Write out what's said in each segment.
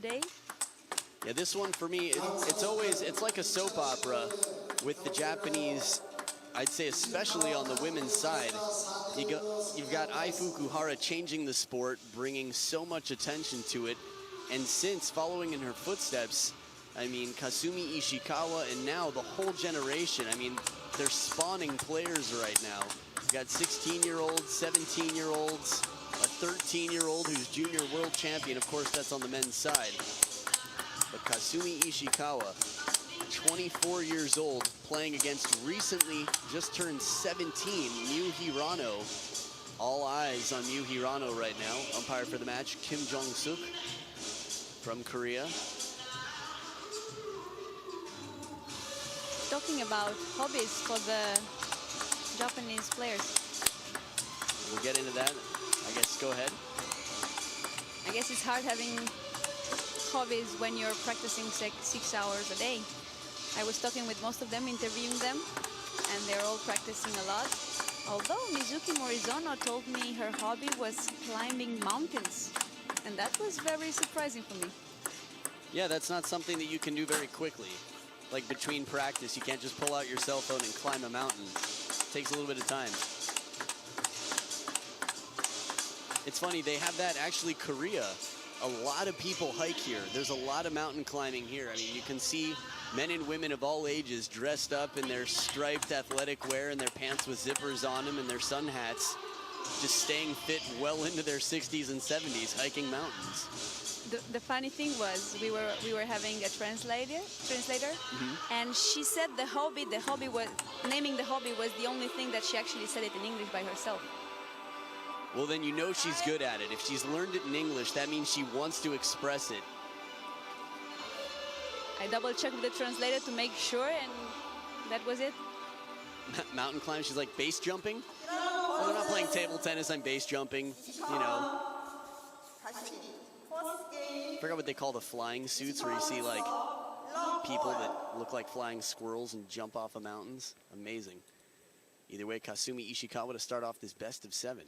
day? Yeah, this one for me, it's like a soap opera with the Japanese, I'd say especially on the women's side. You've got Ai Fukuhara changing the sport, bringing so much attention to it. And since following in her footsteps, I mean, Kasumi Ishikawa and now the whole generation, I mean, they're spawning players right now. You've got 16-year-olds, 17-year-olds, a 13-year-old who's junior world champion. Of course, that's on the men's side. But Kasumi Ishikawa, 24 years old, playing against recently just turned 17, Miu Hirano. All eyes on Miu Hirano right now. Umpire for the match, Kim Jong-suk from Korea. Talking about hobbies for the Japanese players. We'll get into that. I guess go ahead. I guess it's hard having hobbies when you're practicing 6 hours a day. I was talking with most of them, interviewing them, and they're all practicing a lot. Although Mizuki Morizono told me her hobby was climbing mountains, and that was very surprising for me. Yeah, that's not something that you can do very quickly. Like between practice, you can't just pull out your cell phone and climb a mountain. It takes a little bit of time. It's funny, they have that actually Korea. A lot of people hike here. There's a lot of mountain climbing here. I mean, you can see men and women of all ages dressed up in their striped athletic wear and their pants with zippers on them and their sun hats, just staying fit well into their 60s and 70s, hiking mountains. The funny thing was we were having a translator, and she said the hobby was naming the hobby was the only thing that she actually said it in English by herself. Well, then you know she's good at it. If she's learned it in English, that means she wants to express it. I double-checked with the translator to make sure, and that was it. Mountain climb, she's like base jumping? Well, they're not playing table tennis, I'm base jumping, you know. I forgot what they call the flying suits, where you see like people that look like flying squirrels and jump off of mountains. Amazing. Either way, Kasumi Ishikawa to start off this best of 7.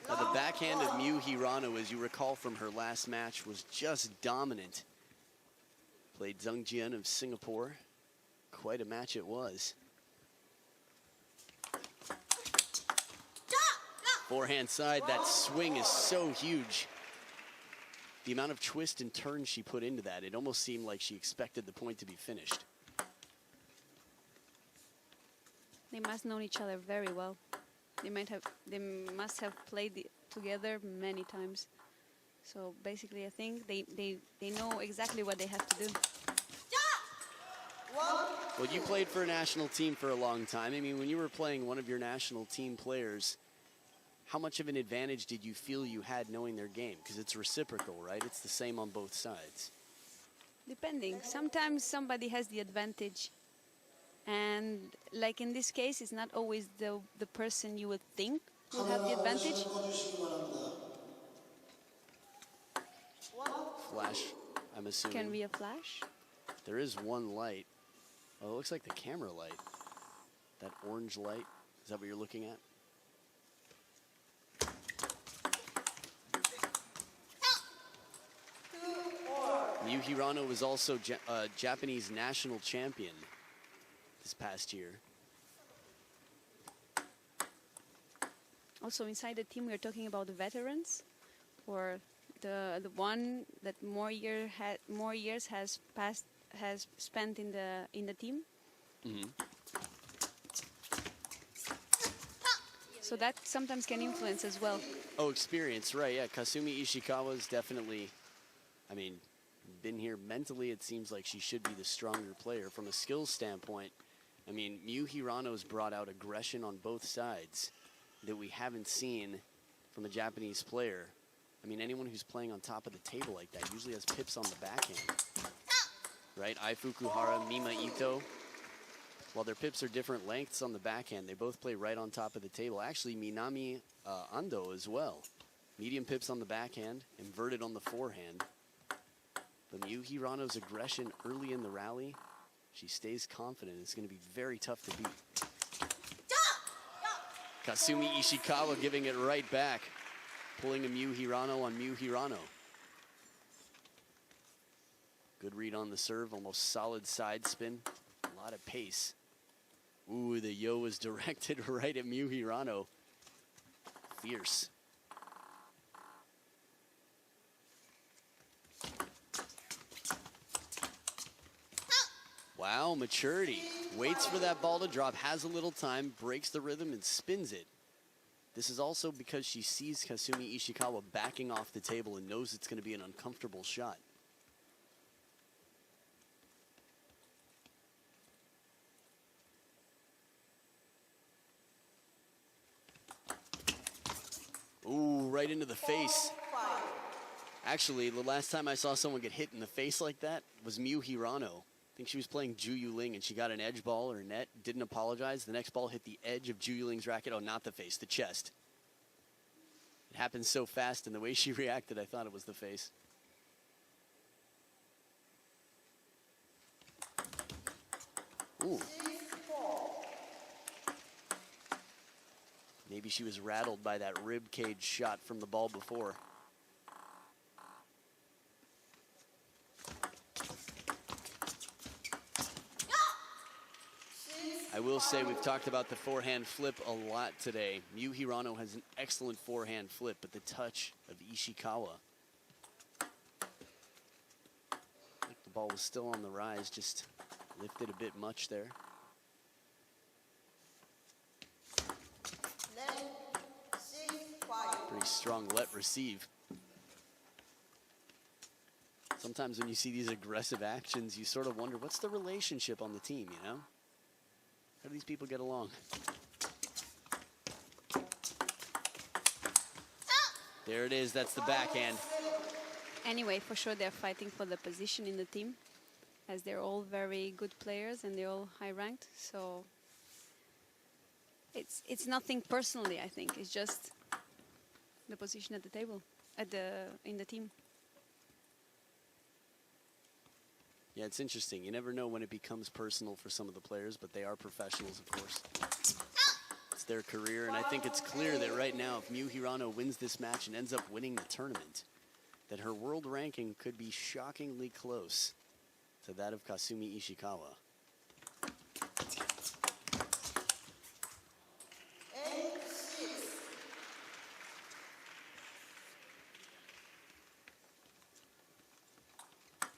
Now, the backhand of Miu Hirano, as you recall from her last match, was just dominant. Played Zheng Jian of Singapore. Quite a match it was. Forehand side, that swing is so huge. The amount of twist and turn she put into that, it almost seemed like she expected the point to be finished. They must know each other very well. They must have played together many times. So basically, I think they know exactly what they have to do. Well, you played for a national team for a long time. I mean, when you were playing one of your national team players, how much of an advantage did you feel you had knowing their game? Because it's reciprocal, right? It's the same on both sides. Depending. Sometimes somebody has the advantage. And like in this case, it's not always the person you would think will have the advantage. Flash, I'm assuming. Can be a flash. There is one light. Oh, it looks like the camera light. That orange light. Is that what you're looking at? Miu Hirano was also Japanese national champion this past year. Also inside the team, we're talking about the veterans, or the one that more years has spent in the team. Mm-hmm. So that sometimes can influence as well. Oh, experience, right? Yeah, Kasumi Ishikawa is definitely, I mean, been here mentally. It seems like she should be the stronger player. From a skills standpoint, I mean, Miu Hirano's brought out aggression on both sides that we haven't seen from a Japanese player. I mean, anyone who's playing on top of the table like that usually has pips on the backhand, right? Ai Fukuhara, Mima Ito, while their pips are different lengths on the backhand, they both play right on top of the table. Actually, Minami Ando as well. Medium pips on the backhand, inverted on the forehand. But Miu Hirano's aggression early in the rally, she stays confident. It's going to be very tough to beat. Kasumi Ishikawa giving it right back. pulling a Miu Hirano on Miu Hirano. Good read on the serve, almost solid side spin. A lot of pace. Ooh, the yo was directed right at Miu Hirano. Fierce. Wow, maturity. Waits for that ball to drop, has a little time, breaks the rhythm, and spins it. This is also because she sees Kasumi Ishikawa backing off the table and knows it's going to be an uncomfortable shot. Ooh, right into the face. Actually, the last time I saw someone get hit in the face like that was Miu Hirano. I think she was playing Ju Yuling and she got an edge ball or net, didn't apologize. The next ball hit the edge of Ju Yuling's racket. Oh, not the face, the chest. It happened so fast, and the way she reacted, I thought it was the face. Ooh. Maybe she was rattled by that rib cage shot from the ball before. I will say we've talked about the forehand flip a lot today. Miu Hirano has an excellent forehand flip, but the touch of Ishikawa. I think the ball was still on the rise, just lifted a bit much there. Pretty strong let receive. Sometimes when you see these aggressive actions, you sort of wonder, what's the relationship on the team, you know? How do these people get along? There it is, that's the backhand. Anyway, for sure they're fighting for the position in the team, as they're all very good players and they're all high ranked. So it's nothing personally, I think. It's just the position at the table, in the team. Yeah, it's interesting. You never know when it becomes personal for some of the players, but they are professionals, of course. It's their career, and I think it's clear that right now, if Miu Hirano wins this match and ends up winning the tournament, that her world ranking could be shockingly close to that of Kasumi Ishikawa.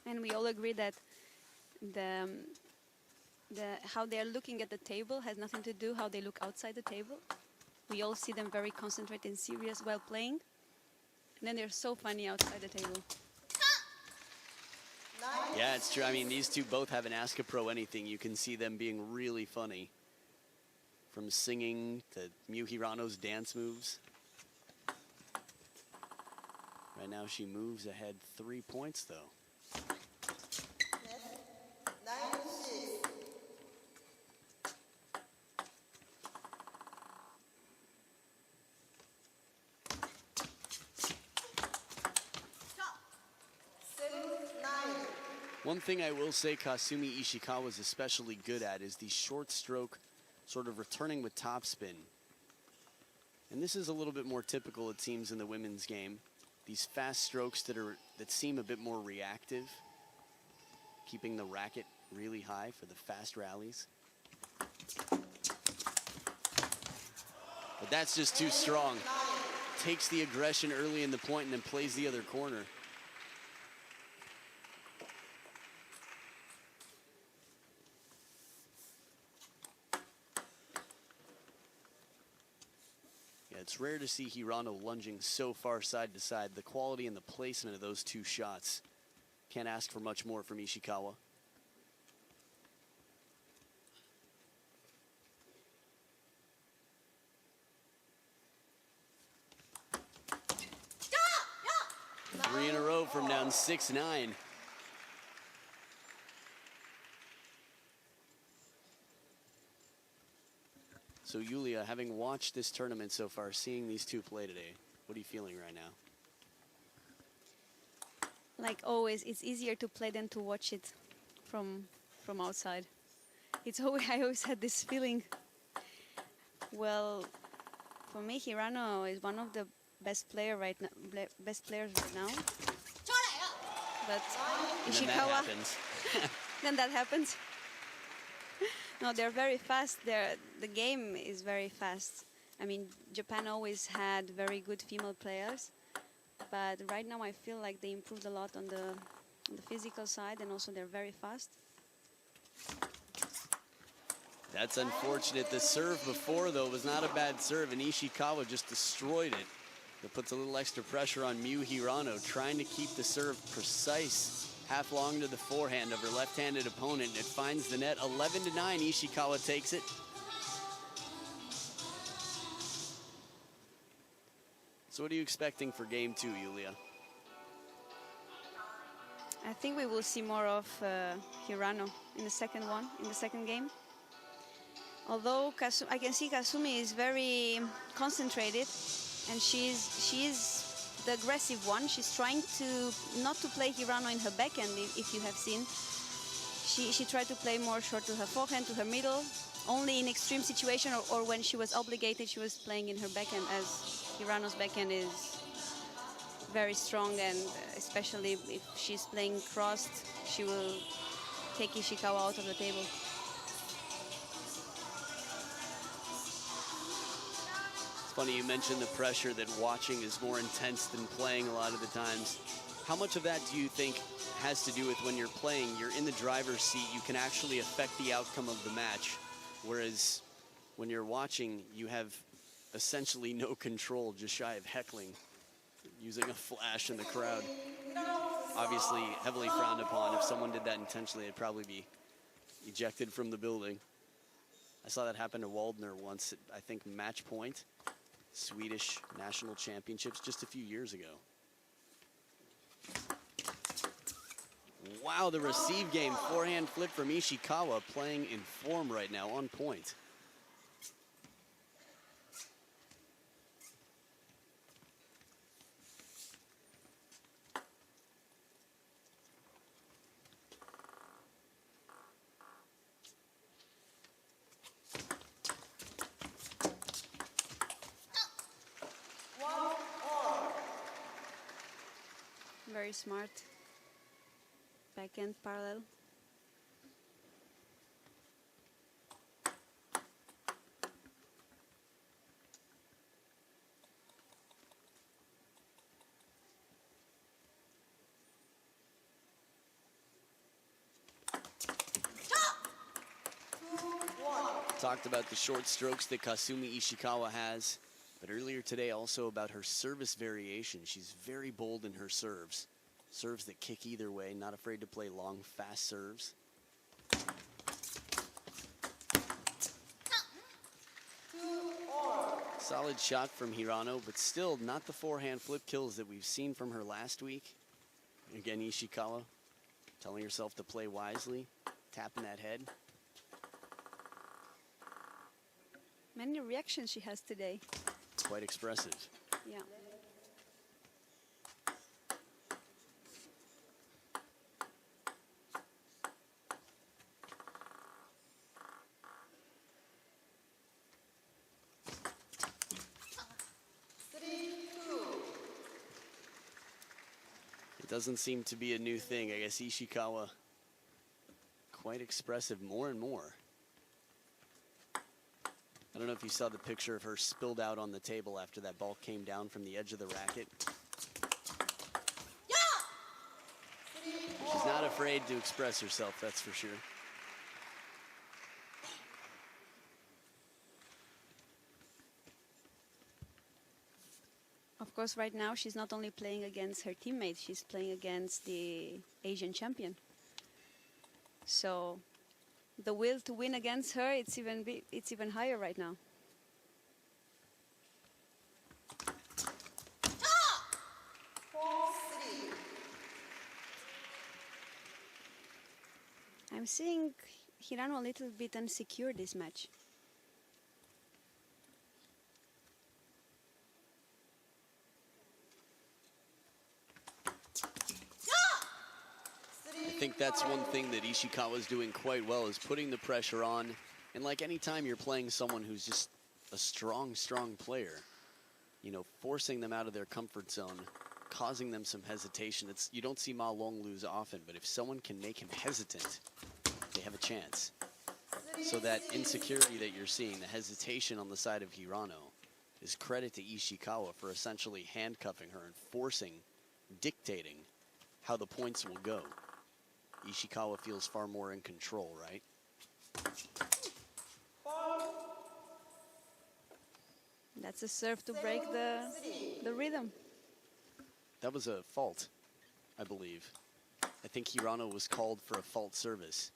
And we all agree that how they're looking at the table has nothing to do how they look outside the table. We all see them very concentrated and serious while playing, and then they're so funny outside the table. Yeah, it's true. I mean, these two both have an Ask a Pro Anything. You can see them being really funny. From singing to Miu Hirano's dance moves. Right now she moves ahead 3 points, though. One thing I will say Kasumi Ishikawa is especially good at is the short stroke, sort of returning with topspin. And this is a little bit more typical, it seems, in the women's game. These fast strokes that seem a bit more reactive, keeping the racket really high for the fast rallies. But that's just too strong. Takes the aggression early in the point and then plays the other corner. It's rare to see Hirano lunging so far side to side. The quality and the placement of those two shots. Can't ask for much more from Ishikawa. Three in a row from down 6-9. So, Yulia, having watched this tournament so far, seeing these two play today, what are you feeling right now? Like always, it's easier to play than to watch it from outside. I always had this feeling. Well, for me, Hirano is one of the best players right now. But And then that Ishikawa, happens. then that happens. No, they're very fast. The game is very fast. I mean, Japan always had very good female players, but right now I feel like they improved a lot on the physical side, and also they're very fast. That's unfortunate. The serve before, though, was not a bad serve, and Ishikawa just destroyed it. It puts a little extra pressure on Miu Hirano, trying to keep the serve precise, half long to the forehand of her left-handed opponent. It finds the net. 11-9, Ishikawa takes it. So what are you expecting for game 2, Yulia? I think we will see more of Hirano in the second game. Although I can see Kasumi is very concentrated, and she's the aggressive one. She's trying to not to play Hirano in her backhand. If you have seen, she tried to play more short to her forehand, to her middle. Only in extreme situation or when she was obligated, she was playing in her backhand, as Hirano's backhand is very strong, and especially if she's playing crossed, she will take Ishikawa out of the table. Funny you mentioned the pressure that watching is more intense than playing a lot of the times. How much of that do you think has to do with when you're playing, you're in the driver's seat, you can actually affect the outcome of the match, whereas when you're watching, you have essentially no control, just shy of heckling, using a flash in the crowd. Obviously heavily frowned upon. If someone did that intentionally, they'd probably be ejected from the building. I saw that happen to Waldner once at, I think, match point. Swedish national championships just a few years ago. Wow, the receive game, forehand flip from Ishikawa, playing in form right now, on point. Very smart. Backhand parallel. Talked about the short strokes that Kasumi Ishikawa has, but earlier today also about her service variation. She's very bold in her serves. Serves that kick either way, not afraid to play long, fast serves. Solid shot from Hirano, but still not the forehand flip kills that we've seen from her last week. Again, Ishikawa telling herself to play wisely, tapping that head. Many reactions she has today. Quite expressive. Yeah. It doesn't seem to be a new thing. I guess Ishikawa quite expressive more and more. I don't know if you saw the picture of her spilled out on the table after that ball came down from the edge of the racket. She's not afraid to express herself, that's for sure. Of course, right now she's not only playing against her teammates, she's playing against the Asian champion. So the will to win against her, it's even higher right now. I'm seeing Hirano a little bit insecure this match. I think that's one thing that Ishikawa is doing quite well, is putting the pressure on. And like any time you're playing someone who's just a strong, strong player, you know, forcing them out of their comfort zone, causing them some hesitation. You don't see Ma Long lose often, but if someone can make him hesitant, they have a chance. So that insecurity that you're seeing, the hesitation on the side of Hirano, is credit to Ishikawa for essentially handcuffing her and forcing, dictating how the points will go. Ishikawa feels far more in control, right? That's a serve to break the rhythm. That was a fault, I believe. I think Hirano was called for a fault service.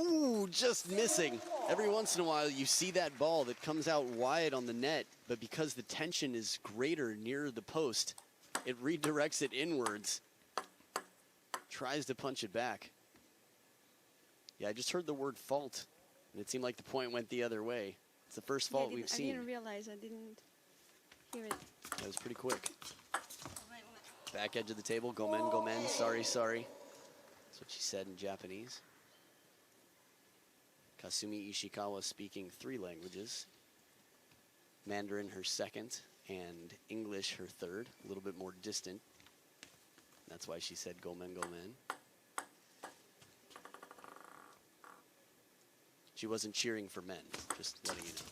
Ooh, just missing. Every once in a while you see that ball that comes out wide on the net, but because the tension is greater near the post, it redirects it inwards. Tries to punch it back. Yeah, I just heard the word fault, and it seemed like the point went the other way. It's the first fault we've seen. I didn't realize, I didn't hear it. That was pretty quick. Back edge of the table, gomen, gomen, sorry, sorry. That's what she said in Japanese. Kasumi Ishikawa speaking 3 languages. Mandarin her second, and English her third, a little bit more distant. That's why she said gomen, gomen. She wasn't cheering for men, just letting you know.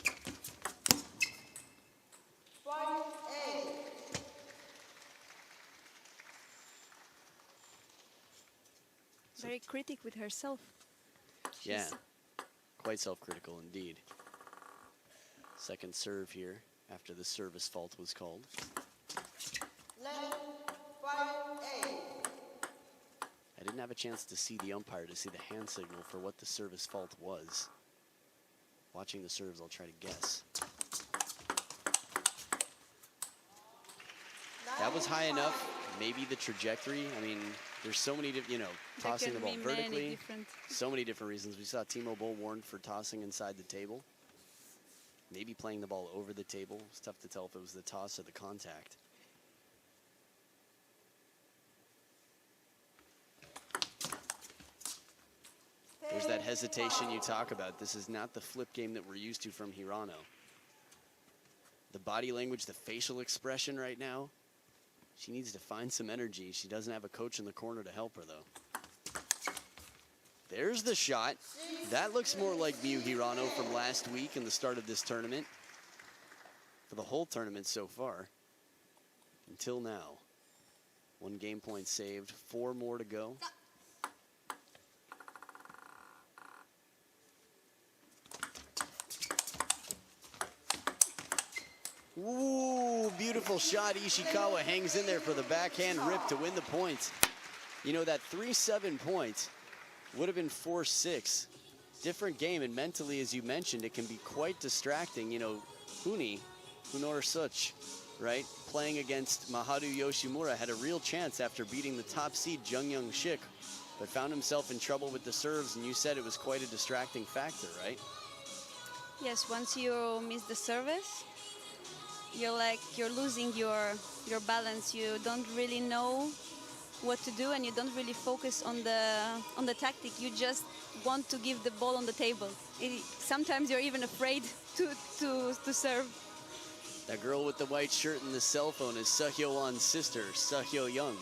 Very critic with herself. Yeah, quite self-critical indeed. Second serve here after the service fault was called. I didn't have a chance to see the umpire, to see the hand signal for what the service fault was. Watching the serves, I'll try to guess. That was high enough. Maybe the trajectory. I mean, there's so many, you know, tossing the ball vertically. So many different reasons. We saw Timo Boll warned for tossing inside the table. Maybe playing the ball over the table. It's tough to tell if it was the toss or the contact. There's that hesitation you talk about. This is not the flip game that we're used to from Hirano. The body language, the facial expression right now, she needs to find some energy. She doesn't have a coach in the corner to help her, though. There's the shot. That looks more like Miyu Hirano from last week and the start of this tournament. For the whole tournament so far. Until now. 1 game point saved, 4 more to go. Ooh, beautiful shot. Ishikawa hangs in there for the backhand rip to win the points. You know, that 3-7 point would have been 4-6. Different game, and mentally, as you mentioned, it can be quite distracting. You know, Hunor Such, right? Playing against Maharu Yoshimura had a real chance after beating the top seed Jung Young Shik, but found himself in trouble with the serves, and you said it was quite a distracting factor, right? Yes, once you miss the service, you're losing your balance. You don't really know what to do, and you don't really focus on the tactic. You just want to give the ball on the table. Sometimes you're even afraid to serve. That girl with the white shirt and the cell phone is Seo-won's sister, Seo Young,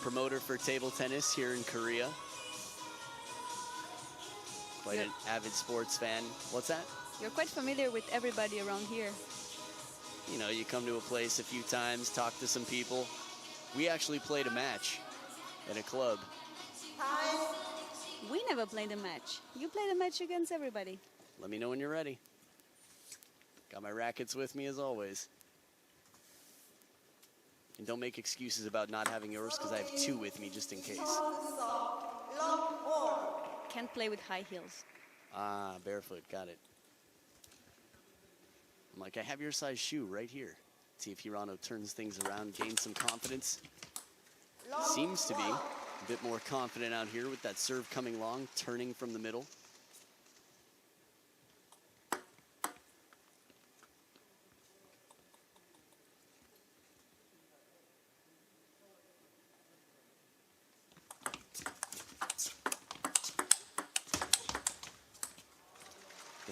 promoter for table tennis here in Korea. Quite an avid sports fan. What's that? You're quite familiar with everybody around here. You know, you come to a place a few times, talk to some people. We actually played a match at a club. We never played a match. You played a match against everybody. Let me know when you're ready. Got my rackets with me as always. And don't make excuses about not having yours, because I have 2 with me just in case. Can't play with high heels. Ah, barefoot, got it. I'm like, I have your size shoe right here. See if Hirano turns things around, gains some confidence. Seems to be a bit more confident out here with that serve coming long, turning from the middle.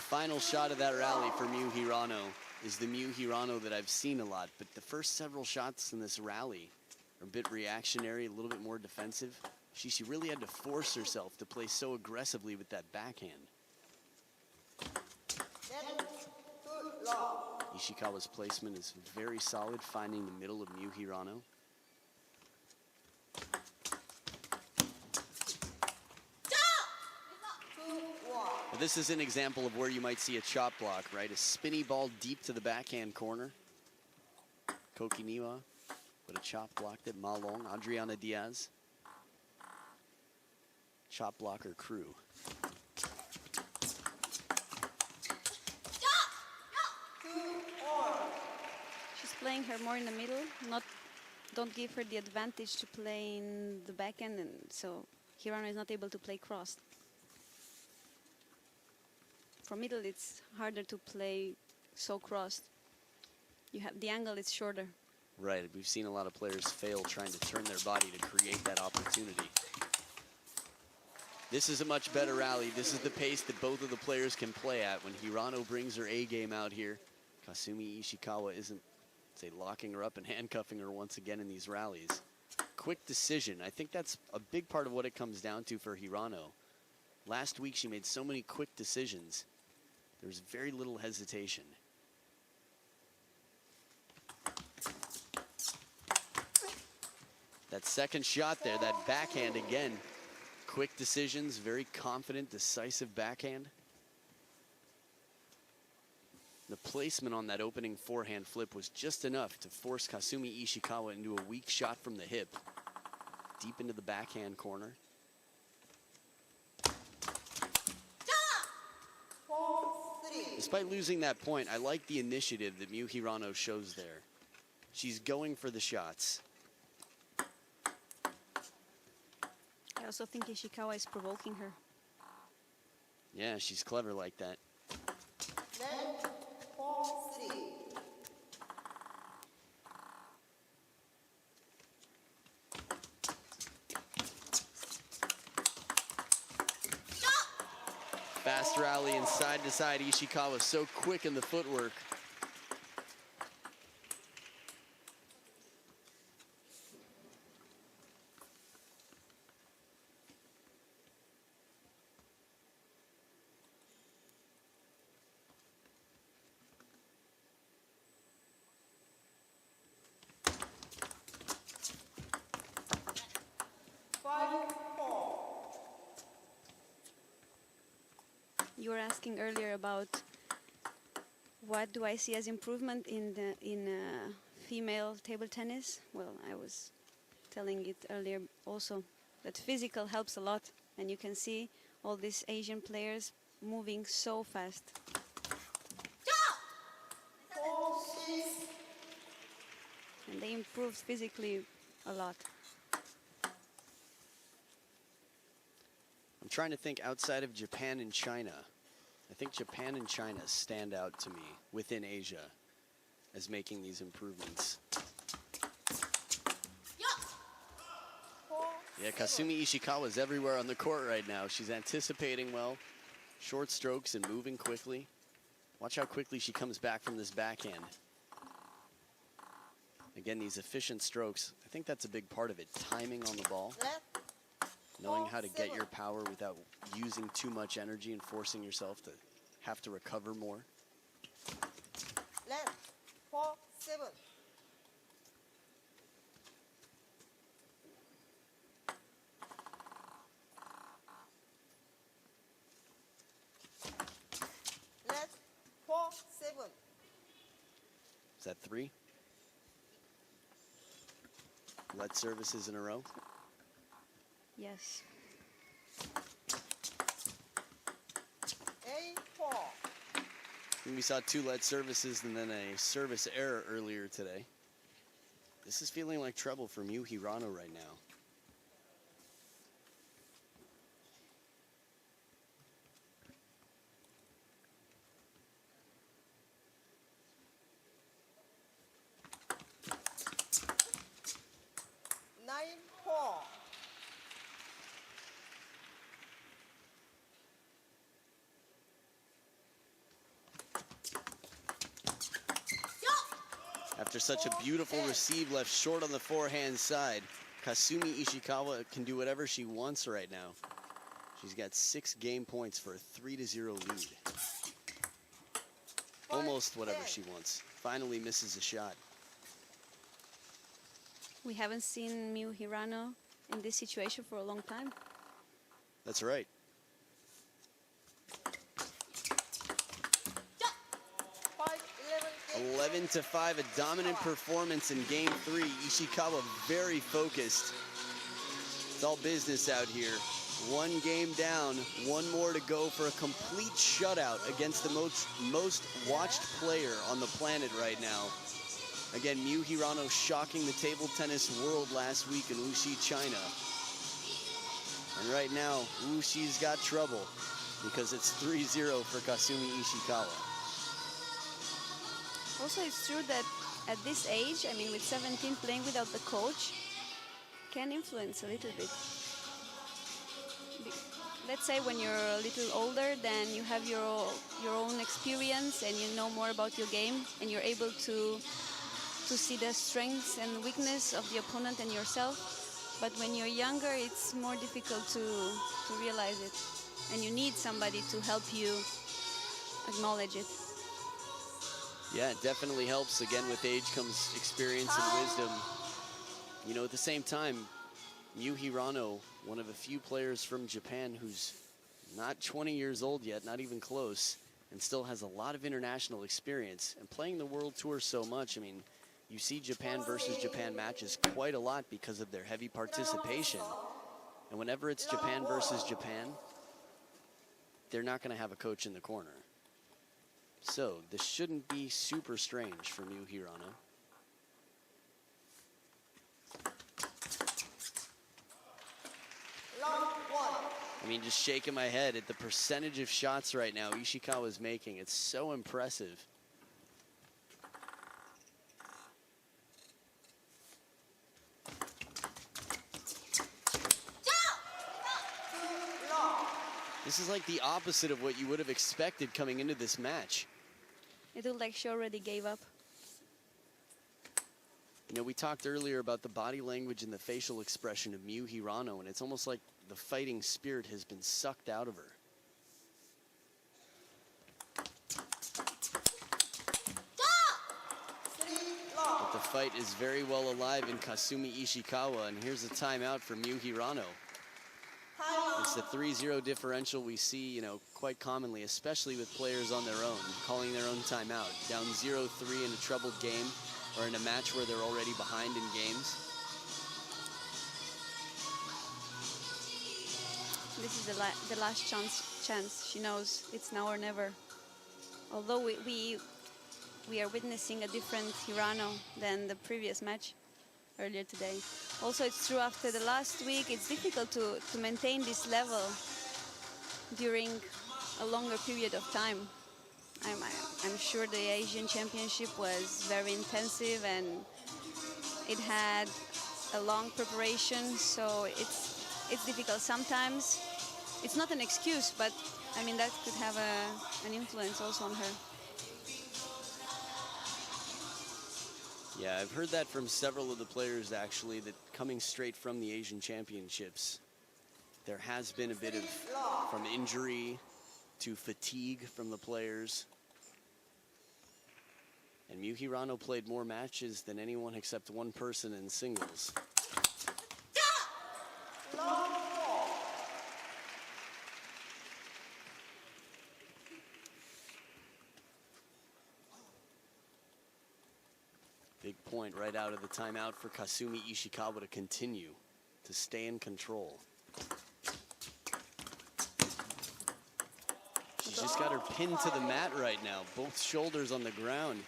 final shot of that rally for Miu Hirano is the Miu Hirano that I've seen a lot, but the first several shots in this rally are a bit reactionary, a little bit more defensive. She really had to force herself to play so aggressively with that backhand. Ishikawa's placement is very solid, finding the middle of Miu Hirano. This is an example of where you might see a chop block, right? A spinny ball deep to the backhand corner. Kokiniwa, but a chop blocked at Malong. Adriana Diaz. Chop blocker crew. She's playing her more in the middle. Don't give her the advantage to play in the backhand, and so Hirano is not able to play crossed. From middle, it's harder to play so crossed. You have the angle is shorter. Right, we've seen a lot of players fail trying to turn their body to create that opportunity. This is a much better rally. This is the pace that both of the players can play at. When Hirano brings her A game out here, Kasumi Ishikawa isn't, say, locking her up and handcuffing her once again in these rallies. Quick decision. I think that's a big part of what it comes down to for Hirano. Last week, she made so many quick decisions. There's very little hesitation. That second shot there, that backhand again. Quick decisions, very confident, decisive backhand. The placement on that opening forehand flip was just enough to force Kasumi Ishikawa into a weak shot from the hip. Deep into the backhand corner. Despite losing that point, I like the initiative that Miu Hirano shows there. She's going for the shots. I also think Ishikawa is provoking her. Yeah, she's clever like that. Fast rally and side to side. Ishikawa so quick in the footwork. You were asking earlier about what do I see as improvement in female table tennis. Well, I was telling it earlier also that physical helps a lot, and you can see all these Asian players moving so fast. And they improved physically a lot. I'm trying to think outside of Japan and China. I think Japan and China stand out to me within Asia as making these improvements. Yeah, Kasumi Ishikawa is everywhere on the court right now. She's anticipating well, short strokes and moving quickly. Watch how quickly she comes back from this backhand. Again, these efficient strokes, I think that's a big part of it. Timing on the ball. Knowing how to get your power without using too much energy and forcing yourself to have to recover more. Left, 4-7. Left, 4-7. Is that 3? Let services in a row. Yes. 8-4. We saw 2 let services and then a service error earlier today. This is feeling like trouble for Miu Hirano right now. After such a beautiful receive left short on the forehand side, Kasumi Ishikawa can do whatever she wants right now. She's got 6 game points for a 3-0 lead. Almost whatever she wants. Finally misses a shot. We haven't seen Miu Hirano in this situation for a long time. That's right. 11-5, a dominant performance in game 3. Ishikawa very focused. It's all business out here. 1 game down, 1 more to go for a complete shutout against the most watched player on the planet right now. Again, Miu Hirano shocking the table tennis world last week in Wuxi, China. And right now, Wuxi's got trouble because it's 3-0 for Kasumi Ishikawa. Also, it's true that at this age, I mean, with 17, playing without the coach can influence a little bit. Let's say when you're a little older, then you have your own experience and you know more about your game and you're able to see the strengths and weakness of the opponent and yourself. But when you're younger, it's more difficult to realize it. And you need somebody to help you acknowledge it. Yeah, it definitely helps. Again, with age comes experience and wisdom. You know, at the same time, Miu Hirano, one of a few players from Japan who's not 20 years old yet, not even close, and still has a lot of international experience. And playing the World Tour so much, I mean, you see Japan versus Japan matches quite a lot because of their heavy participation. And whenever it's Japan versus Japan, they're not going to have a coach in the corner. So this shouldn't be super strange for Miu Hirano. I mean, just shaking my head at the percentage of shots right now Ishikawa is making. It's so impressive. This is like the opposite of what you would have expected coming into this match. It looked like she already gave up. You know, we talked earlier about the body language and the facial expression of Miu Hirano, and it's almost like the fighting spirit has been sucked out of her. But the fight is very well alive in Kasumi Ishikawa, and here's a timeout for Miu Hirano. It's the 3-0 differential we see, you know, quite commonly, especially with players on their own, calling their own timeout. Down 0-3 in a troubled game, or in a match where they're already behind in games. This is the last chance. She knows it's now or never. Although we are witnessing a different Hirano than the previous match earlier today. Also, it's true after the last week, it's difficult to maintain this level during a longer period of time. I'm sure the Asian Championship was very intensive and it had a long preparation, so it's difficult. Sometimes it's not an excuse, but I mean that could have an influence also on her. Yeah, I've heard that from several of the players actually, that coming straight from the Asian Championships, there has been a bit of, from injury to fatigue from the players. And Miu Hirano played more matches than anyone except one person in singles. Big point right out of the timeout for Kasumi Ishikawa to continue to stay in control. She's just got her pinned to the mat right now, both shoulders on the ground.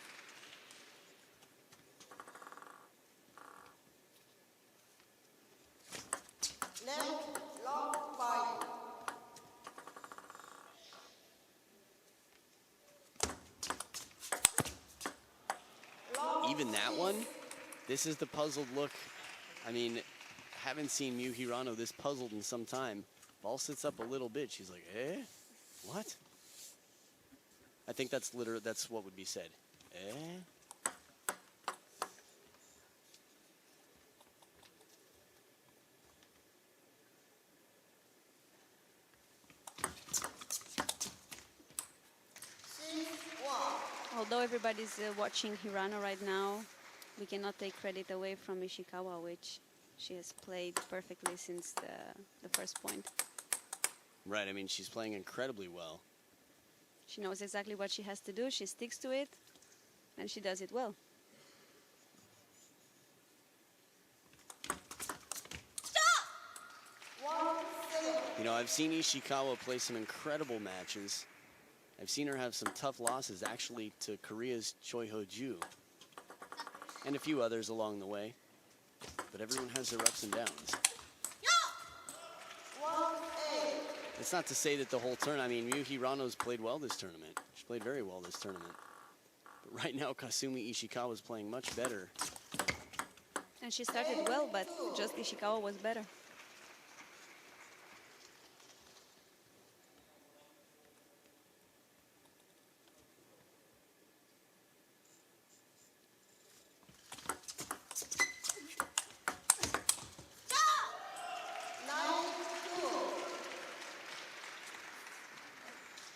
Even that one, this is the puzzled look. I mean, haven't seen Miu Hirano this puzzled in some time. Ball sits up a little bit. She's like, eh? What? I think that's what would be said. Eh? although everybody's watching Hirano right now, we cannot take credit away from Ishikawa, which she has played perfectly since the first point. Right, I mean, she's playing incredibly well. She knows exactly what she has to do, she sticks to it, and she does it well. You know, I've seen Ishikawa play some incredible matches. I've seen her have some tough losses, actually, to Korea's Choi Ho-ju and a few others along the way. But everyone has their ups and downs. It's not to say that the whole tournament, I mean, Miyu Hirano's played well this tournament. She played very well this tournament. But right now, Kasumi Ishikawa's playing much better. And she started well, but just Ishikawa was better.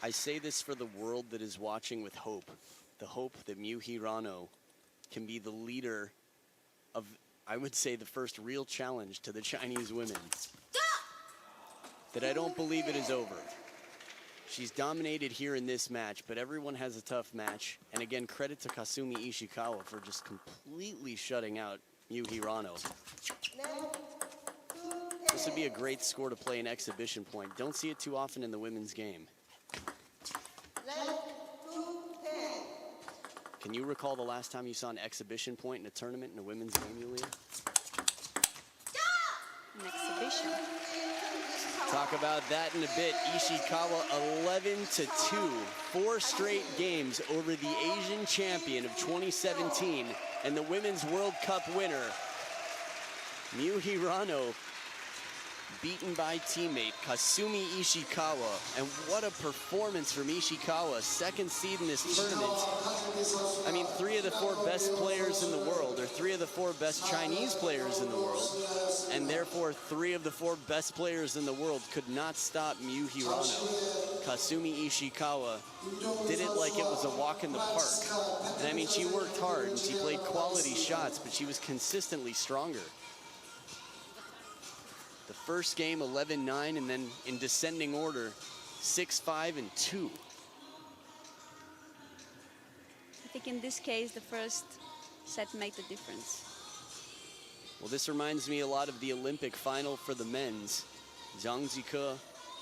I say this for the world that is watching with hope. The hope that Miyu Hirano can be the leader of, I would say, the first real challenge to the Chinese women. That I don't believe it is over. She's dominated here in this match, but everyone has a tough match. And again, credit to Kasumi Ishikawa for just completely shutting out Miyu Hirano. This would be a great score to play an exhibition point. Don't see it too often in the women's game. Can you recall the last time you saw an exhibition point in a tournament in a women's game, Yulia? An exhibition. Talk about that in a bit. Ishikawa 11-2. 4 straight games over the Asian champion of 2017 and the Women's World Cup winner, Miyu Hirano, beaten by teammate Kasumi Ishikawa. And what a performance from Ishikawa, second seed in this tournament. I mean, 3 of the 4 best players in the world, or 3 of the 4 best Chinese players in the world, and therefore 3 of the 4 best players in the world could not stop Miyu Hirano. Kasumi Ishikawa did it like it was a walk in the park. And I mean, she worked hard and she played quality shots, but she was consistently stronger. The first game 11-9, and then in descending order 6-5 and 2. I think in this case the first set made the difference. Well, this reminds me a lot of the Olympic final for the men's. Zhang Zike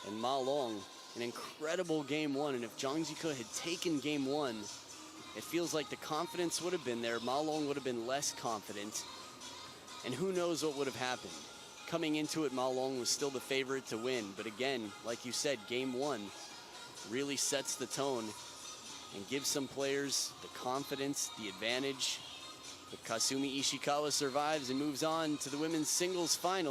and Ma Long, an incredible game 1, and if Zhang Zike had taken game 1, it feels like the confidence would have been there. Ma Long would have been less confident, and who knows what would have happened. Coming into it, Ma Long was still the favorite to win. But again, like you said, game 1 really sets the tone and gives some players the confidence, the advantage. But Kasumi Ishikawa survives and moves on to the women's singles final.